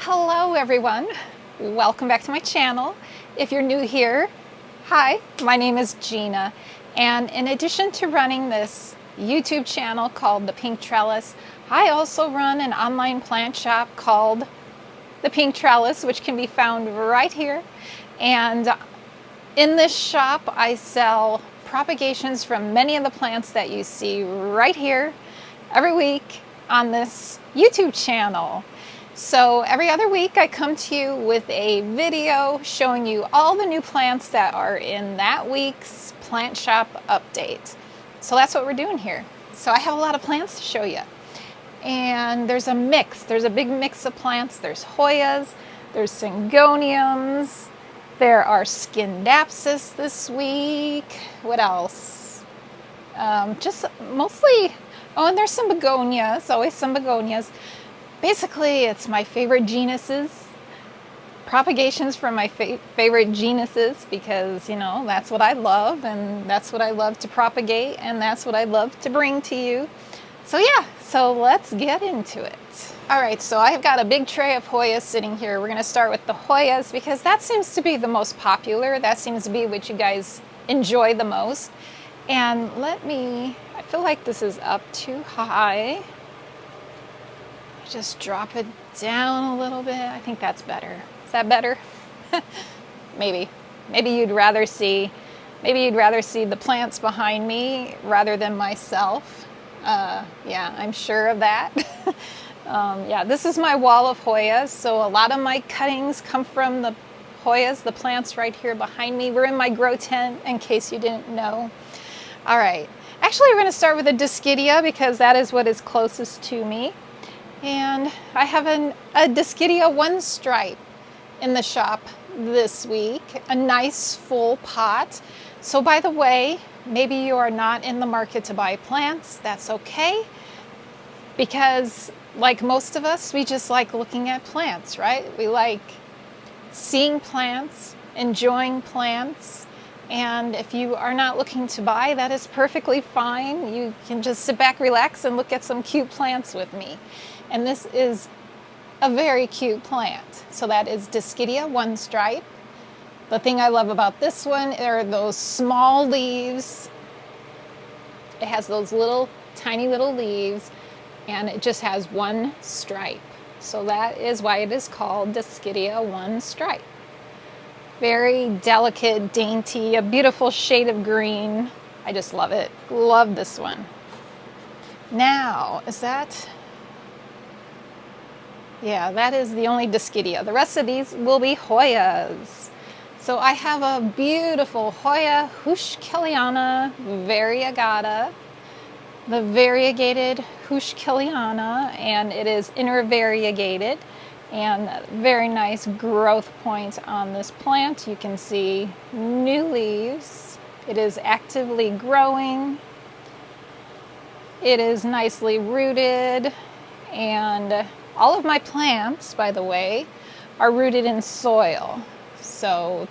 Hello everyone, welcome back to my channel. If you're new here, hi, my name is Gina, and in addition to running this YouTube channel called The Pink Trellis, I also run an online plant shop called The Pink Trellis, which can be found right here. And in this shop I sell propagations from many of the plants that you see right here every week on this YouTube channel. So every other week I come to you with a video showing you all the new plants that are in that week's plant shop update. So that's what we're doing here. So I have a lot of plants to show you. And there's a big mix of plants. There's Hoyas, there's Syngoniums, there are Scindapsus this week. What else? Just mostly, oh, and there's some Begonias, always some Begonias. Basically, it's my favorite genuses, propagations from my favorite genuses, because, you know, that's what I love, and that's what I love to propagate, and that's what I love to bring to you. So yeah, so let's get into it. All right, so I've got a big tray of Hoyas sitting here. We're gonna start with the Hoyas because that seems to be the most popular. That seems to be what you guys enjoy the most. And I feel like this is up too high. Just drop it down a little bit. I think that's better. Is that better? Maybe. Maybe you'd rather see the plants behind me rather than myself. Yeah, I'm sure of that. Yeah, this is my wall of Hoyas. So a lot of my cuttings come from the Hoyas, the plants right here behind me. We're in my grow tent, in case you didn't know. All right. Actually, we're going to start with a Dischidia because that is what is closest to me. And I have a Dischidia one stripe in the shop this week, a nice full pot. So by the way, maybe you are not in the market to buy plants. That's okay, because like most of us, we just like looking at plants, right? We like seeing plants, enjoying plants. And if you are not looking to buy, that is perfectly fine. You can just sit back, relax, and look at some cute plants with me. And this is a very cute plant. So that is Dischidia one stripe. The thing I love about this one are those small leaves. It has those tiny little leaves, and it just has one stripe. So that is why it is called Dischidia one stripe. Very delicate, dainty, a beautiful shade of green. I just love it. Love this one. Now, yeah, that is the only Dischidia. The rest of these will be Hoyas. So I have a beautiful Hoya Houseplants variegata, the variegated Houseplants, and it is intervariegated, and very nice growth point on this plant. You can see new leaves. It is actively growing. It is nicely rooted, and all of my plants, by the way, are rooted in soil. So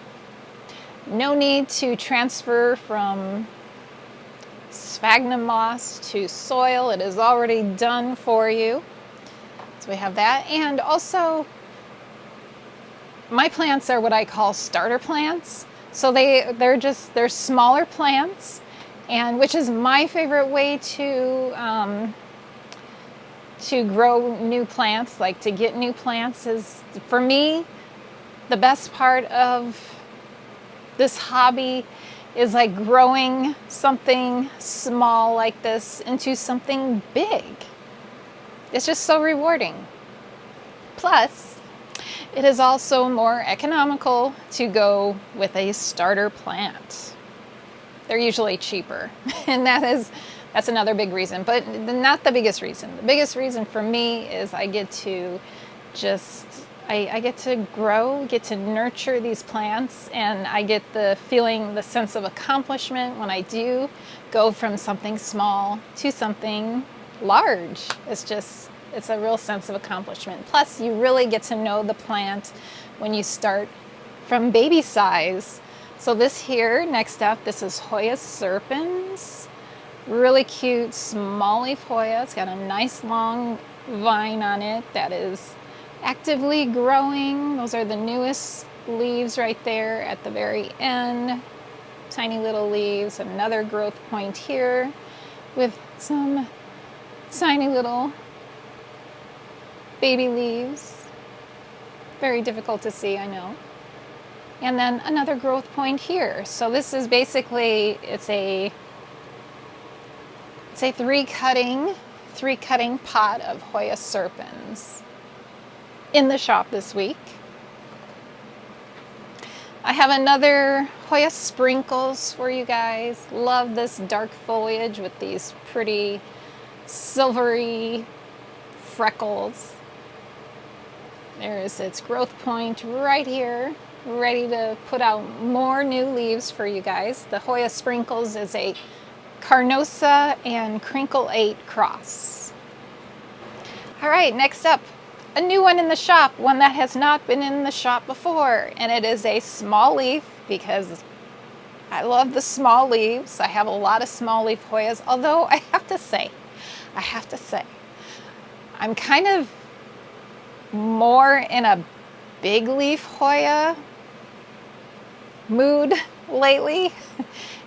no need to transfer from sphagnum moss to soil. It is already done for you. So we have that. And also, my plants are what I call starter plants. So they're smaller plants, and which is my favorite way to grow new plants, like to get new plants is, for me, the best part of this hobby is like growing something small like this into something big. It's just so rewarding. Plus, it is also more economical to go with a starter plant. They're usually cheaper, and that's another big reason, but not the biggest reason. The biggest reason for me is I get to grow, get to nurture these plants, and I get the sense of accomplishment when I do go from something small to something large. It's a real sense of accomplishment. Plus, you really get to know the plant when you start from baby size. So this here, next up, this is Hoya serpens. Really cute small leaf Hoya. It's got a nice long vine on it that is actively growing. Those are the newest leaves right there at the very end. Tiny little leaves. Another growth point here with some tiny little baby leaves. Very difficult to see, I know. And then another growth point here. So this is basically, it's a three cutting pot of Hoya serpens in the shop this week. I have another Hoya sprinkles for you guys. Love this dark foliage with these pretty silvery freckles. There is its growth point right here, ready to put out more new leaves for you guys. The Hoya sprinkles is a Carnosa and Crinkle 8 cross. All right, next up, a new one in the shop, one that has not been in the shop before, and it is a small leaf because I love the small leaves. I have a lot of small leaf Hoyas, although I have to say, I'm kind of more in a big leaf Hoya mood lately,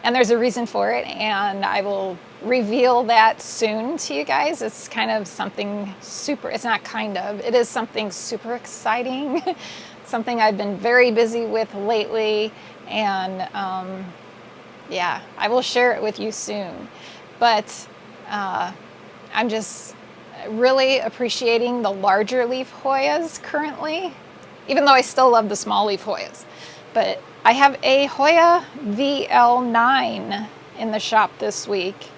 and there's a reason for it, and I will reveal that soon to you guys. It's kind of something super, it's not kind of, it is something super exciting, something I've been very busy with lately, and yeah, I will share it with you soon. But I'm just really appreciating the larger leaf Hoyas currently, even though I still love the small leaf Hoyas. But I have a Hoya VL9 in the shop this week.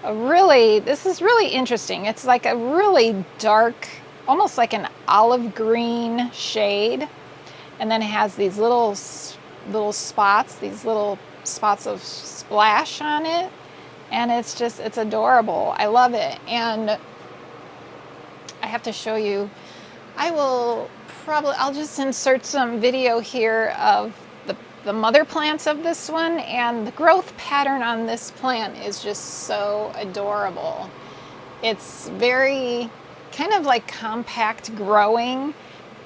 This is really interesting. It's like a really dark, almost like an olive green shade. And then it has these little spots, these little spots of splash on it. And it's adorable. I love it. And I have to show you, I'll just insert some video here of the mother plants of this one, and the growth pattern on this plant is just so adorable. It's very kind of like compact growing,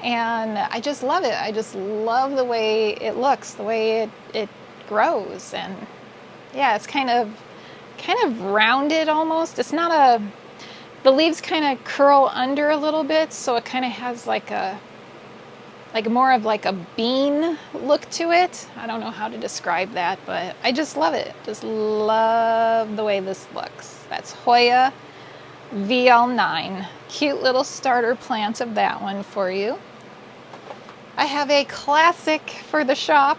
and I just love it. I just love the way it looks, the way it grows. And yeah, it's kind of rounded almost. It's not the leaves kind of curl under a little bit, so it kind of has like more of like a bean look to it. I don't know how to describe that, but I just love it. Just love the way this looks. That's Hoya VL9. Cute little starter plant of that one for you. I have a classic for the shop,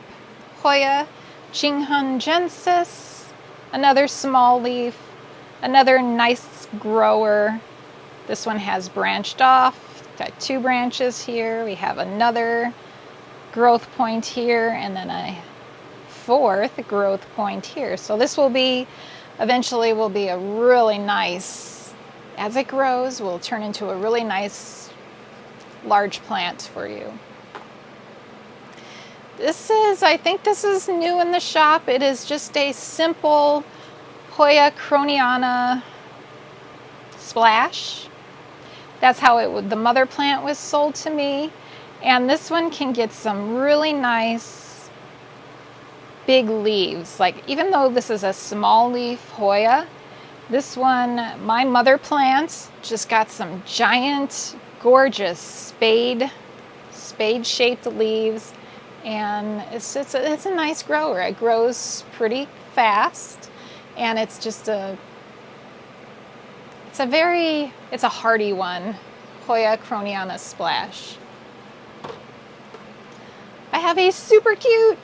Hoya Chinghungensis. Another small leaf, another nice grower. This one has branched off. Got 2 branches here. We have another growth point here, and then a 4th growth point here. So this eventually will be a really nice, as it grows, will turn into a really nice large plant for you. I think this is new in the shop. It is just a simple Hoya croniana splash. That's how the mother plant was sold to me. And this one can get some really nice big leaves. Like, even though this is a small leaf Hoya, this one, my mother plant, just got some giant, gorgeous spade-shaped leaves. And it's a nice grower. It grows pretty fast, and it's a hardy one, Hoya croniana splash. I have a super cute,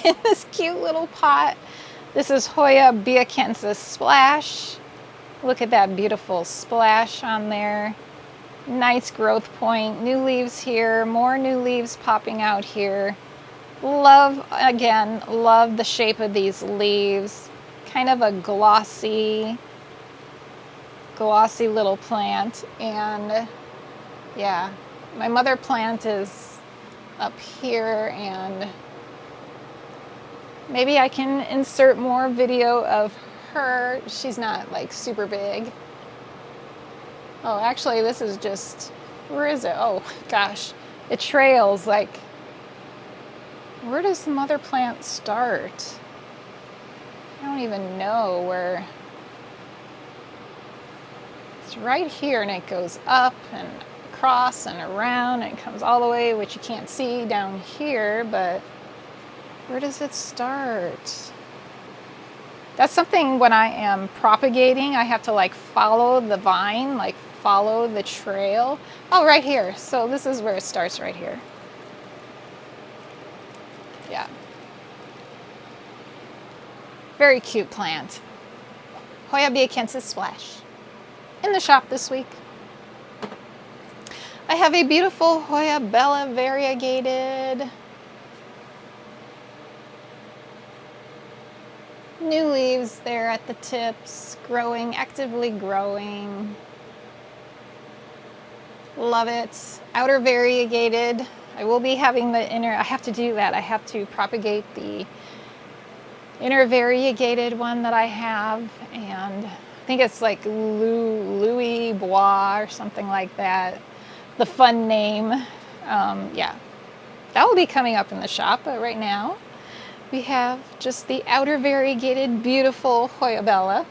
in this cute little pot. This is Hoya biacensis splash. Look at that beautiful splash on there. Nice growth point, new leaves here, more new leaves popping out here. Love the shape of these leaves. Kind of a glossy little plant. And yeah, my mother plant is up here, and maybe I can insert more video of her. She's not like super big. Oh, actually, this is just Where is it? Oh gosh, it trails like, where does the mother plant start? I don't even know where. It's right here and it goes up and across and around and it comes all the way, which you can't see down here, but where does it start? That's something when I am propagating, I have to like follow the vine, like follow the trail. Oh, right here. So this is where it starts, right here. Yeah. Very cute plant. Hoya beacensis Splash. In the shop this week. I have a beautiful Hoya Bella variegated. New leaves there at the tips, growing, actively growing. Love it. Outer variegated. I will be having the inner, I have to do that. I have to propagate the inner variegated one that I have, and I think it's like Louis Bois or something like that. The fun name. Yeah, that will be coming up in the shop, but right now we have just the outer variegated, beautiful Hoya Bella.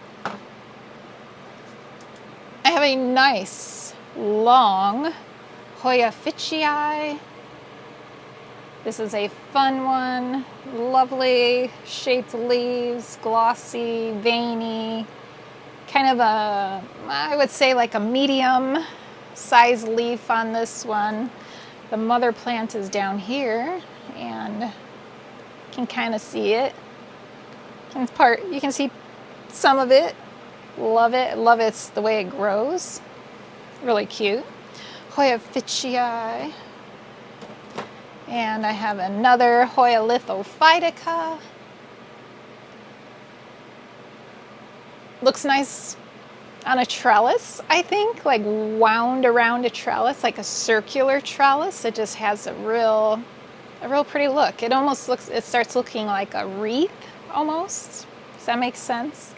I have a nice, long Hoya Ficii. This is a fun one, lovely shaped leaves, glossy, veiny, kind of a, I would say like a medium size leaf on this one. The mother plant is down here and you can kind of see it. You can see some of it. Love it. Love it's the way it grows. Really cute. Hoya Ficii. And I have another Hoya lithophytica. Looks nice on a trellis, I think, like wound around a trellis, like a circular trellis. It just has a real pretty look. It almost looks, it starts looking like a wreath almost. Does that make sense?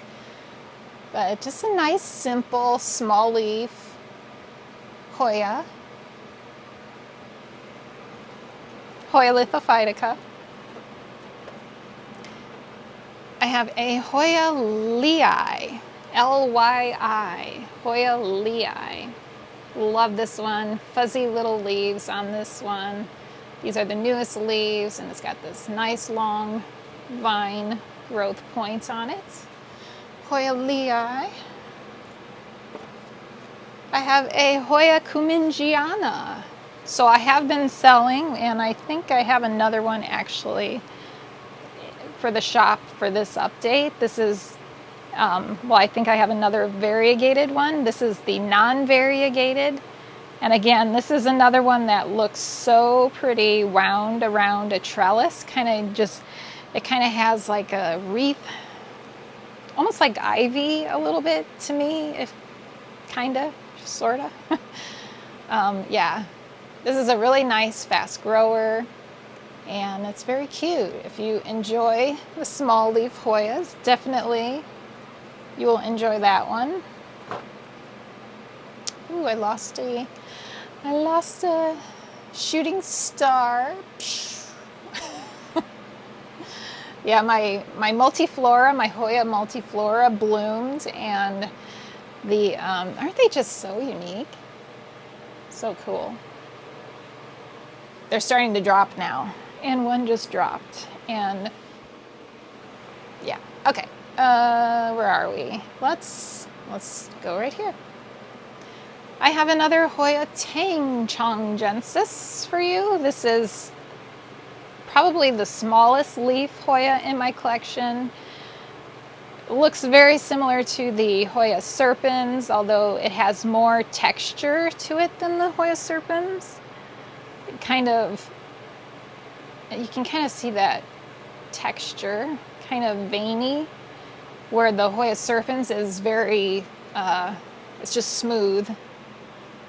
But just a nice, simple, small leaf Hoya. Hoya lithophytica. I have a Hoya Lii, L-Y-I, Hoya Lii. Love this one. Fuzzy little leaves on this one. These are the newest leaves, and it's got this nice long vine growth points on it. Hoya Lii. I have a Hoya Cumingiana. So I have been selling, and I think I have another one actually for the shop for this update. This is, well, I think I have another variegated one. This is the non-variegated. And again, this is another one that looks so pretty wound around a trellis. Kind of just, it kind of has like a wreath, almost like ivy a little bit to me, if kind of, sort of. Yeah. This is a really nice fast grower, and it's very cute. If you enjoy the small leaf Hoyas, definitely you will enjoy that one. Ooh, I lost a shooting star. Yeah, my multiflora, my Hoya multiflora bloomed, and the aren't they just so unique? So cool. They're starting to drop now, and one just dropped, and yeah, okay, where are we? Let's go right here. I have another Hoya Tangchongjensis for you. This is probably the smallest leaf Hoya in my collection. It looks very similar to the Hoya serpens, although it has more texture to it than the Hoya serpens. Kind of, you can kind of see that texture, kind of veiny, where the Hoya serpens is very, it's just smooth.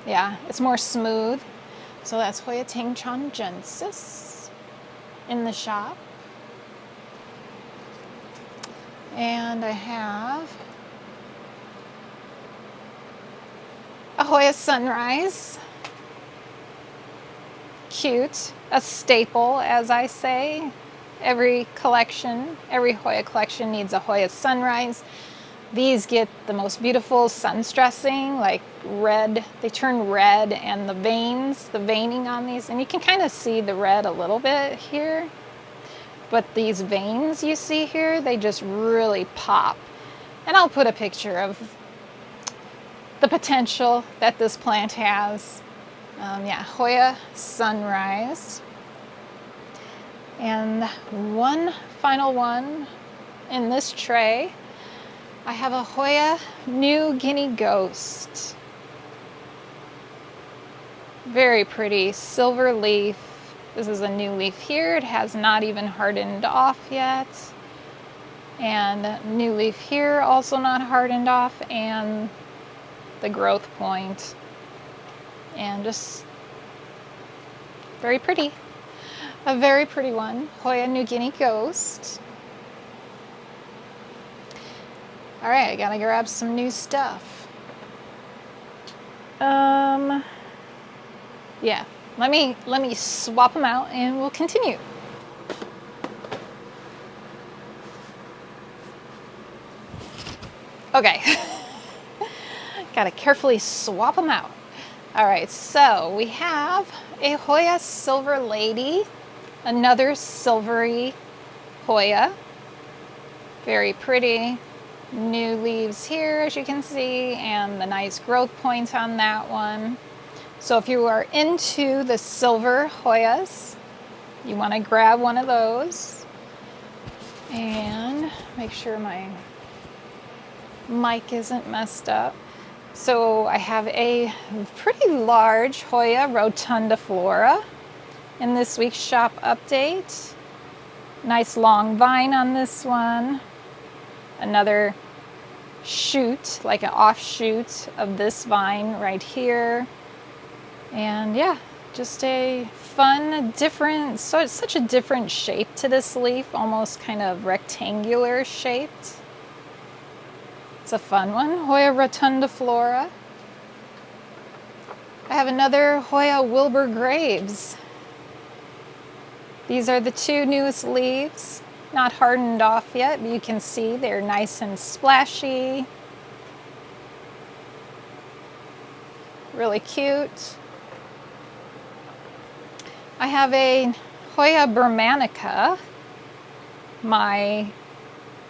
Yeah, it's more smooth. So that's Hoya Tangchongjensis in the shop. And I have a Hoya Sunrise. cute, a staple, as I say. Every collection, every Hoya collection needs a Hoya sunrise. These get the most beautiful sun stressing, like red. They turn red, and the veins, the veining on these, and you can kind of see the red a little bit here. But these veins you see here, they just really pop. And I'll put a picture of the potential that this plant has. Yeah, Hoya sunrise. And one final one in this tray, I have a Hoya New Guinea Ghost. Very pretty silver leaf. This is a new leaf here. It has not even hardened off yet. And new leaf here, also not hardened off, and the growth point. And just very pretty. A very pretty one. Hoya New Guinea Ghost. All right, I gotta grab some new stuff. Yeah, let me swap them out and we'll continue. Okay, gotta carefully swap them out. All right, so we have a Hoya Silver Lady, another silvery Hoya. Very pretty. New leaves here, as you can see, and the nice growth points on that one. So if you are into the silver Hoyas, you want to grab one of those. And make sure my mic isn't messed up. So I have a pretty large Hoya rotundiflora in this week's shop update. Nice long vine on this one. Another shoot, like an offshoot of this vine right here. And yeah, just a fun, different, so it's such a different shape to this leaf, almost kind of rectangular shaped. It's a fun one, Hoya rotundiflora. I have another Hoya Wilbur Graves. These are the two newest leaves. Not hardened off yet, but you can see they're nice and splashy. Really cute. I have a Hoya Burmanica, my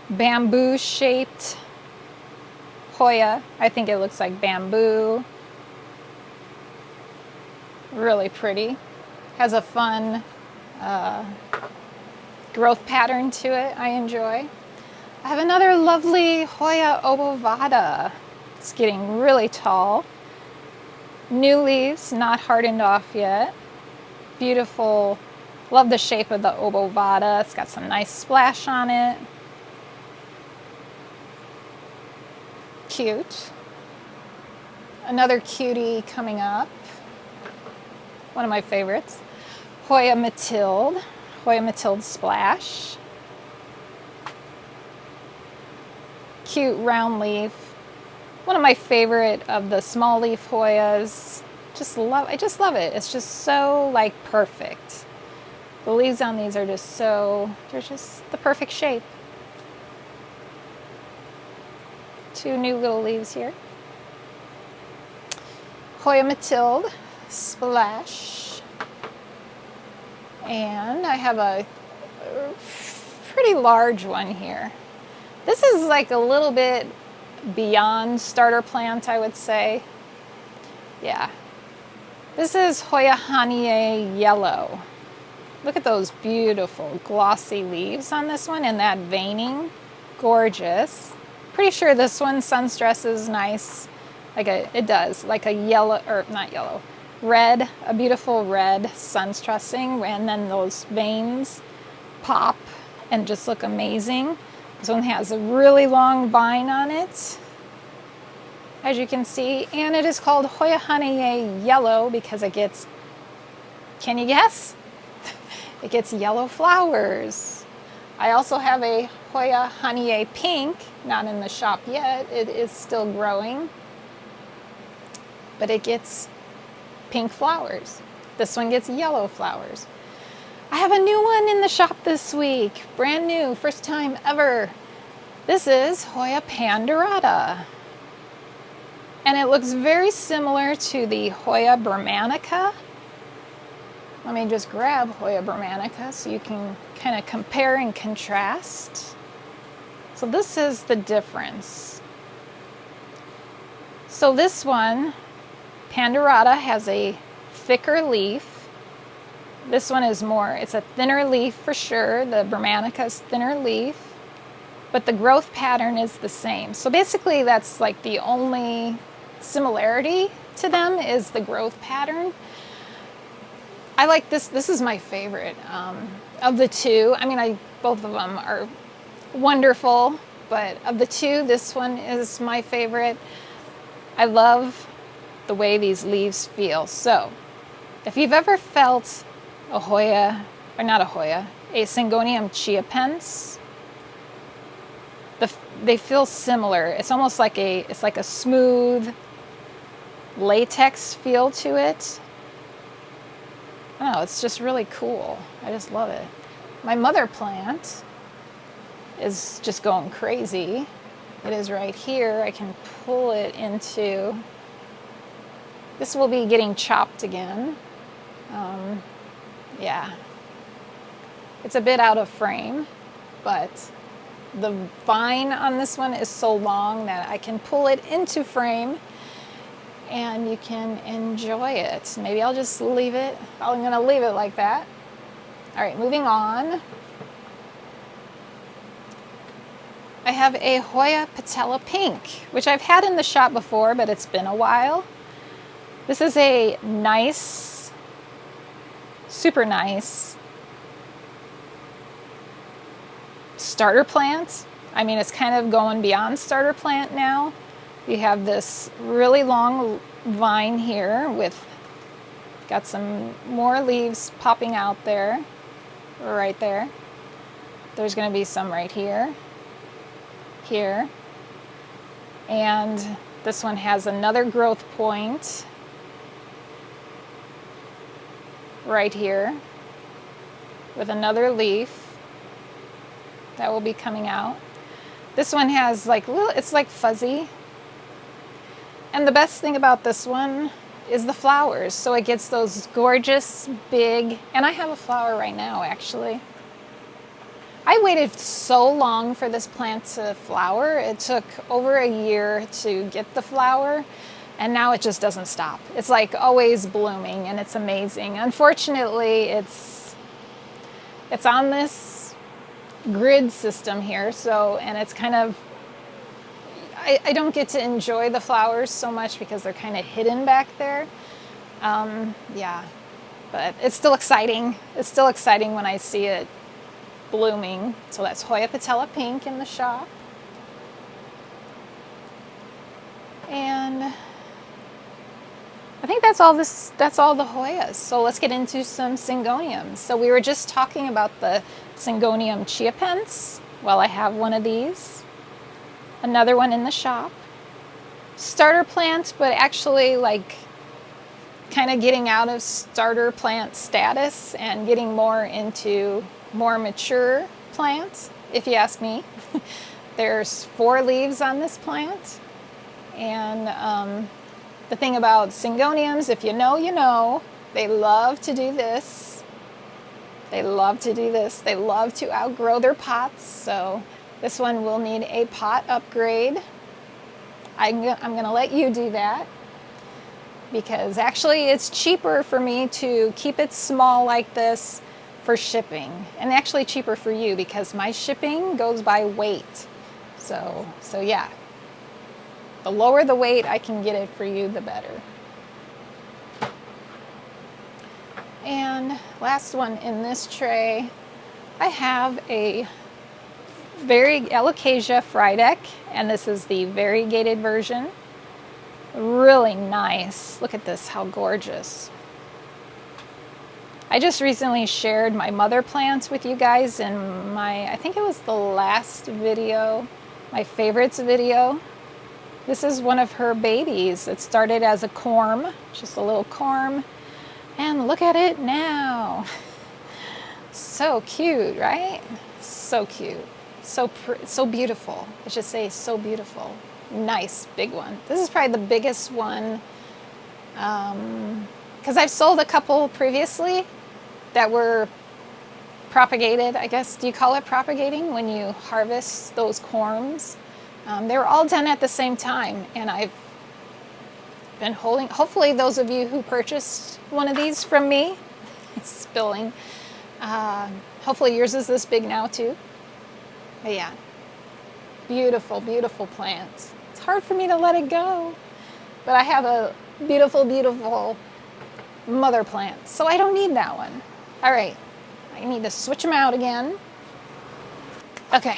bamboo shaped Hoya. I think it looks like bamboo. Really pretty. Has a fun growth pattern to it I enjoy. I have another lovely Hoya obovata. It's getting really tall. New leaves, not hardened off yet. Beautiful. Love the shape of the obovata. It's got some nice splash on it. Cute. Another cutie coming up. One of my favorites. Hoya Matilde. Hoya Matilde Splash. Cute round leaf. One of my favorite of the small leaf Hoyas. I just love it. It's just so like perfect. The leaves on these are just so, they're just the perfect shape. Two new little leaves here. Hoya Matilde Splash. And I have a pretty large one here. This is like a little bit beyond starter plant, I would say. Yeah. This is Hoya Hanie Yellow. Look at those beautiful glossy leaves on this one and that veining. Gorgeous. Pretty sure this one sun stresses nice. It does, like a yellow, or not yellow, red, a beautiful red sun stressing, and then those veins pop and just look amazing. This one has a really long vine on it, as you can see, and it is called Hoya Hanie Yellow because it gets, can you guess? It gets yellow flowers. I also have a Hoya Hanie Pink, not in the shop yet, it is still growing, but it gets pink flowers. This one gets yellow flowers. I have a new one in the shop this week. Brand new, first time ever. This is Hoya Pandurata. And it looks very similar to the Hoya Brahmanica. Let me just grab Hoya Brahmanica so you can kind of compare and contrast. So this is the difference. So this one, Pandurata, has a thicker leaf. This one is more, it's a thinner leaf for sure. The Brahmanica is thinner leaf, but the growth pattern is the same. So basically that's like the only similarity to them is the growth pattern. I like this. This is my favorite of the two. I mean, both of them are wonderful, but of the two, this one is my favorite. I love the way these leaves feel. So if you've ever felt a Hoya, or not a Hoya, a Syngonium chiapense, they feel similar. It's almost like it's like a smooth latex feel to it. I don't know, it's just really cool. I just love it. My mother plant is just going crazy. It is right here. I can pull it into, this will be getting chopped again. Yeah, it's a bit out of frame, but the vine on this one is so long that I can pull it into frame and you can enjoy it. Maybe I'll just leave it. I'm gonna leave it like that. All right, moving on. I have a Hoya Patella Pink, which I've had in the shop before, but it's been a while. This is a nice, super nice starter plant. I mean, it's kind of going beyond starter plant now. You have this really long vine here with, got some more leaves popping out there, right there. There's going to be some right here, here. And this one has another growth point right here with another leaf that will be coming out. This one has like little, it's like fuzzy. And the best thing about this one is the flowers. So it gets those gorgeous big, and I have a flower right now actually. I waited so long for this plant to flower. It took over a year to get the flower, and now it just doesn't stop. It's like always blooming, and it's amazing. Unfortunately, it's on this grid system here, so, and it's kind of, I don't get to enjoy the flowers so much because they're kind of hidden back there. Yeah, but it's still exciting. It's still exciting when I see it blooming. So that's Hoya Patella Pink in the shop. And I think that's all the Hoyas. So let's get into some Syngoniums. So we were just talking about the Syngonium chiapense. Well, I have one of these. Another one in the shop. Starter plant, but actually like kind of getting out of starter plant status and getting more into more mature plants, if you ask me. There's 4 leaves on this plant. And the thing about Syngoniums, if you know, you know, they love to do this. They love to do this. They love to outgrow their pots. So this one will need a pot upgrade. I'm gonna let you do that because actually it's cheaper for me to keep it small like this for shipping, and actually cheaper for you because my shipping goes by weight. So yeah, the lower the weight I can get it for you, the better. And last one in this tray, I have a Alocasia Frydek, and this is the variegated version. Really nice. Look at this, how gorgeous. I just recently shared my mother plants with you guys in my, I think it was the last video, my favorites video. This is one of her babies. It started as a corm, just a little corm. And look at it now. So cute, right? So cute. So beautiful. I should say so beautiful. Nice big one. This is probably the biggest one, because I've sold a couple previously that were propagated, I guess. Do you call it propagating when you harvest those corms? They were all done at the same time, and I've been holding. Hopefully those of you who purchased one of these from me, it's spilling. Hopefully yours is this big now too. But yeah, beautiful, beautiful plants. It's hard for me to let it go, but I have a beautiful, beautiful mother plant, so I don't need that one. All right, I need to switch them out again. Okay,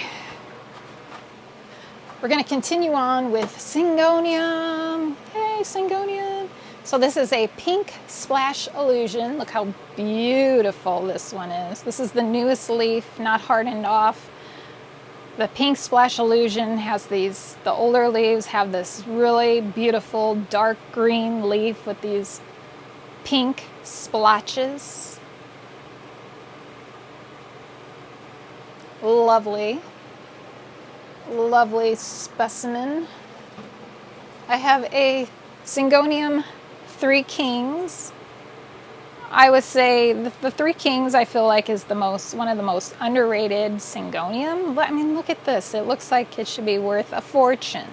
we're going to continue on with Syngonium. Hey, Syngonium. So this is a pink splash illusion. Look how beautiful this one is. This is the newest leaf, not hardened off. The pink splash illusion has these, the older leaves have this really beautiful dark green leaf with these pink splotches. Lovely, lovely specimen. I have a Syngonium Three Kings. I would say the Three Kings I feel like is one of the most underrated Syngonium. I mean, look at this. It looks like it should be worth a fortune.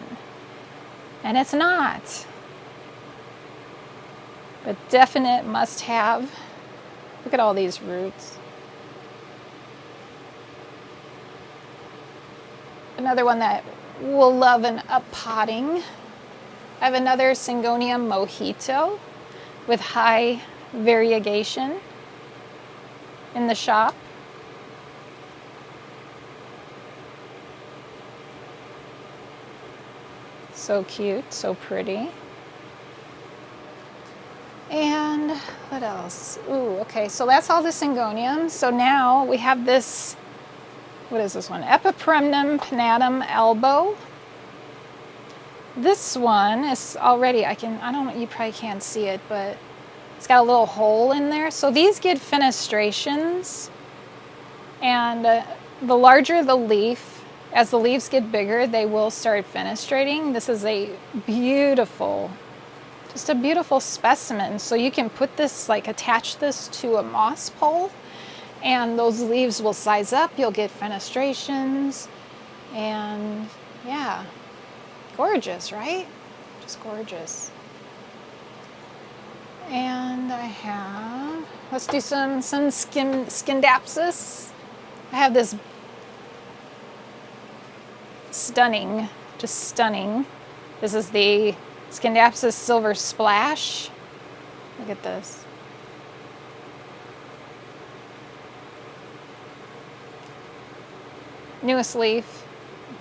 And it's not. But definite must have. Look at all these roots. Another one that will love an uppotting. I have another Syngonium Mojito with high variegation in the shop. So cute, so pretty. And what else? Ooh, okay, so that's all the Syngonium. So now we have this, what is this one? Epipremnum pinnatum elbow. This one is already, you probably can't see it, but it's got a little hole in there. So these get fenestrations, and the larger the leaf, as the leaves get bigger, they will start fenestrating. This is a beautiful, just a beautiful specimen. So you can put this, like attach this to a moss pole, and those leaves will size up. You'll get fenestrations, and yeah, gorgeous, right? Just gorgeous. And I have, let's do some Scindapsus. I have this stunning, just stunning. This is the Scindapsus Silver Splash. Look at this. Newest leaf,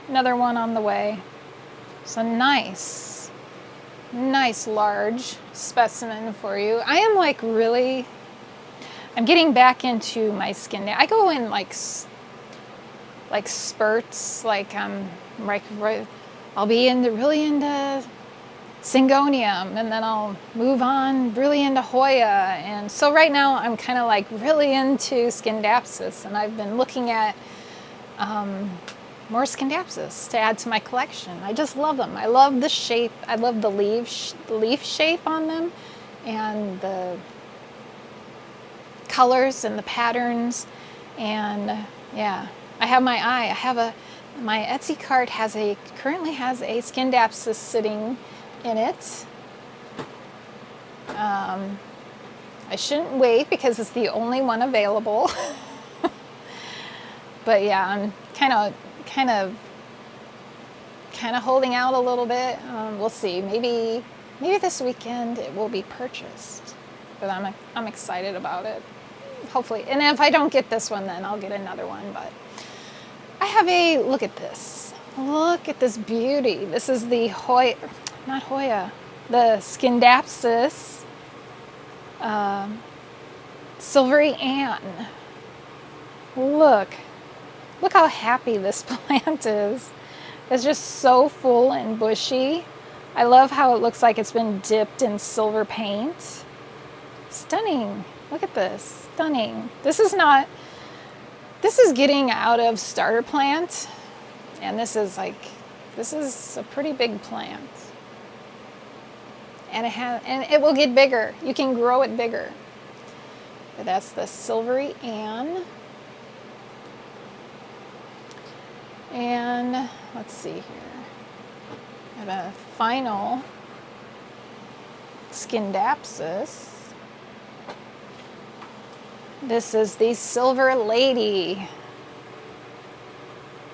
another one on the way. So nice large specimen for you. I am like really, I'm getting back into my skin. I go in like spurts, like I'll be really into Syngonium, and then I'll move on really into Hoya. And so right now I'm kind of like really into Scindapsus, and I've been looking at more Scindapsus to add to my collection. I just love them. I love the shape. I love the leaf shape on them, and the colors and the patterns. And yeah, I have my eye. My Etsy cart currently has a Scindapsus sitting in it. I shouldn't wait because it's the only one available. But yeah, I'm kind of holding out a little bit. We'll see. Maybe this weekend it will be purchased. But I'm excited about it. Hopefully, and if I don't get this one, then I'll get another one. But I have look at this. Look at this beauty. This is the Hoya, not Hoya, the Scindapsus Silvery Ann. Look how happy this plant is. It's just so full and bushy. I love how it looks like it's been dipped in silver paint. Stunning. Look at this. Stunning. This is getting out of starter plant. And this is a pretty big plant. And it will get bigger. You can grow it bigger. But that's the Silvery Ann. And let's see here. I have a final Scindapsus. This is the Silver Lady.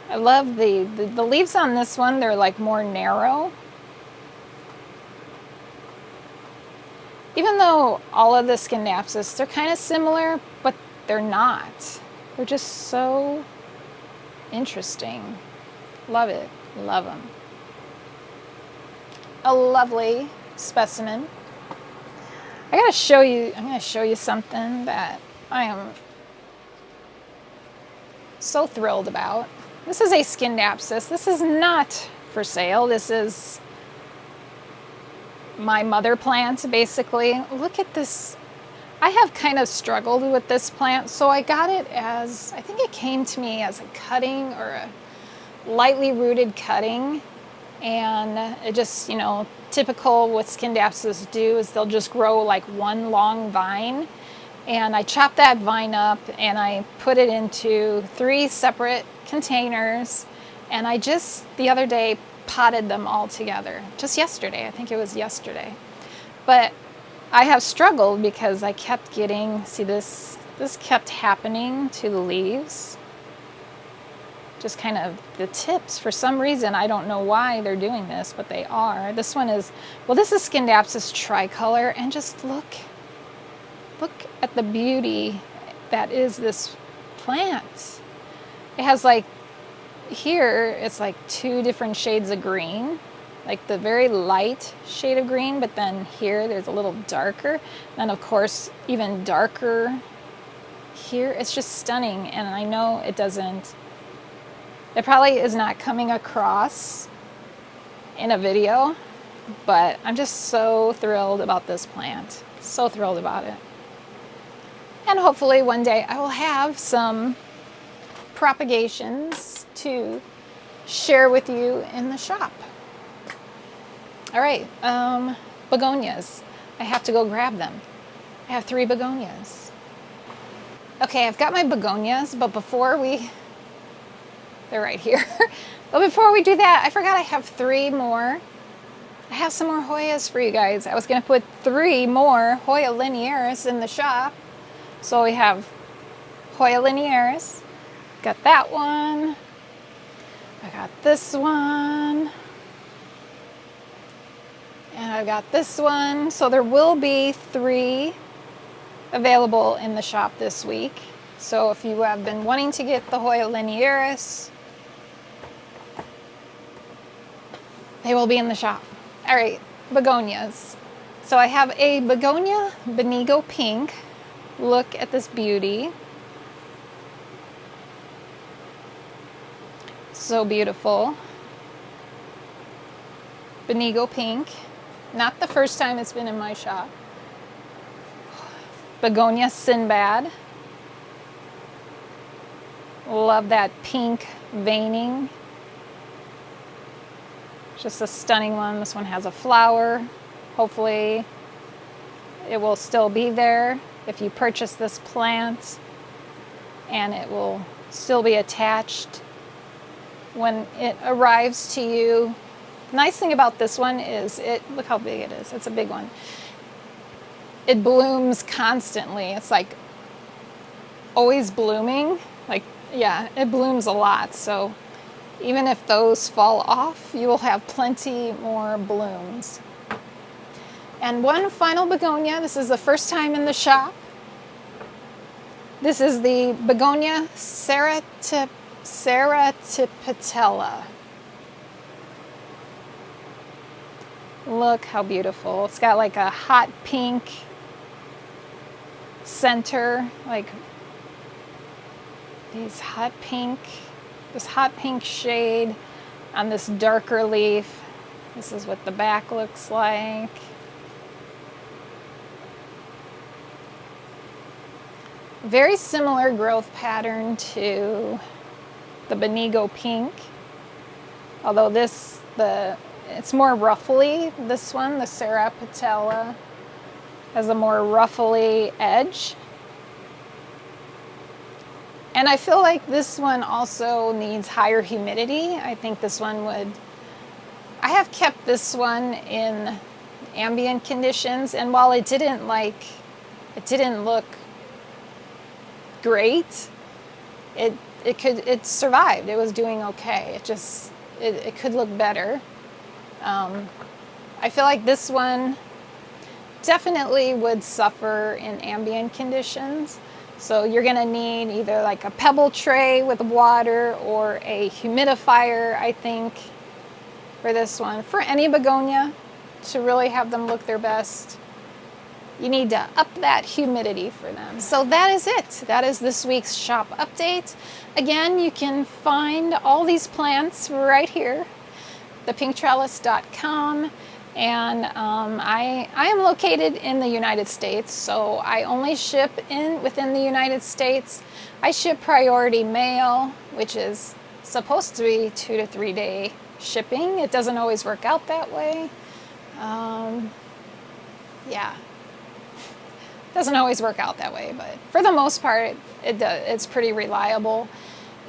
I love the leaves on this one. They're like more narrow. Even though all of the Scindapsus, they're kind of similar, but they're not. They're just so interesting. Love it. Love them. A lovely specimen. I'm going to show you something that I am so thrilled about. This is a Scindapsus. This is not for sale. This is my mother plant, basically. Look at this. I have kind of struggled with this plant, so I got it as, I think it came to me as a cutting or a lightly rooted cutting. And it just, typical what Scindapsus do is they'll just grow like one long vine. And I chopped that vine up and I put it into 3 separate containers. And I just, the other day, potted them all together. Just yesterday, I think it was yesterday. But I have struggled because I kept getting, see this kept happening to the leaves. Just kind of the tips. For some reason, I don't know why they're doing this, but they are. This one is, well, this is Scindapsus tricolor, and just look at the beauty that is this plant. It has like, here, it's like 2 different shades of green, like the very light shade of green, but then here there's a little darker. Then of course, even darker here. It's just stunning, and I know it probably is not coming across in a video, but I'm just so thrilled about this plant. So thrilled about it. And hopefully one day I will have some propagations to share with you in the shop. All right, begonias. I have to go grab them. I have 3 begonias. Okay, I've got my begonias, but they're right here. But before we do that, I forgot I have 3 more. I have some more Hoyas for you guys. I was gonna put 3 more Hoya linearis in the shop. So we have Hoya linearis. Got that one. I got this one. And I've got this one. So there will be 3 available in the shop this week. So if you have been wanting to get the Hoya linearis, they will be in the shop. All right, begonias. So I have a Begonia Benigo Pink. Look at this beauty. So beautiful. Benigo Pink. Not the first time it's been in my shop. Begonia Sinbad. Love that pink veining. Just a stunning one. This one has a flower. Hopefully it will still be there if you purchase this plant, and it will still be attached when it arrives to you. Nice thing about this one is look how big it is. It's a big one. It blooms constantly. It's like always blooming. Like, yeah, it blooms a lot. So even if those fall off, you will have plenty more blooms. And one final begonia. This is the first time in the shop. This is the Begonia Ceratipatella. Look how beautiful. It's got like a hot pink center, like this hot pink shade on this darker leaf. This is what the back looks like. Very similar growth pattern to the Benigo pink, although it's more ruffly. This one, the Serapatella, has a more ruffly edge. And I feel like this one also needs higher humidity. I think this one would, I have kept this one in ambient conditions, and while it didn't look great, it survived. It was doing okay. It could look better. I feel like this one definitely would suffer in ambient conditions. So you're gonna need either like a pebble tray with water or a humidifier, I think, for this one. For any begonia, to really have them look their best, you need to up that humidity for them. So that is it. That is this week's shop update. Again, you can find all these plants right here, thepinktrellis.com. And I am located in the United States, so I only ship within the United States. I ship priority mail, which is supposed to be 2 to 3 day shipping. It doesn't always work out that way. Yeah, doesn't always work out that way, but for the most part, it's pretty reliable.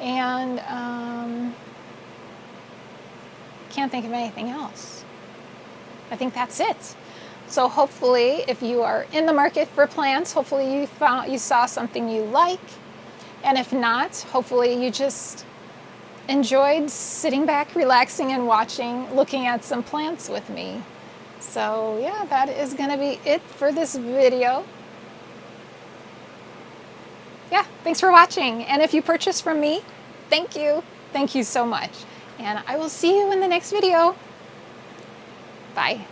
And can't think of anything else. I think that's it. So hopefully, if you are in the market for plants, hopefully you saw something you like. And if not, hopefully you just enjoyed sitting back, relaxing, and looking at some plants with me. So yeah, that is gonna be it for this video. Yeah, thanks for watching. And if you purchase from me, thank you. Thank you so much. And I will see you in the next video. Bye.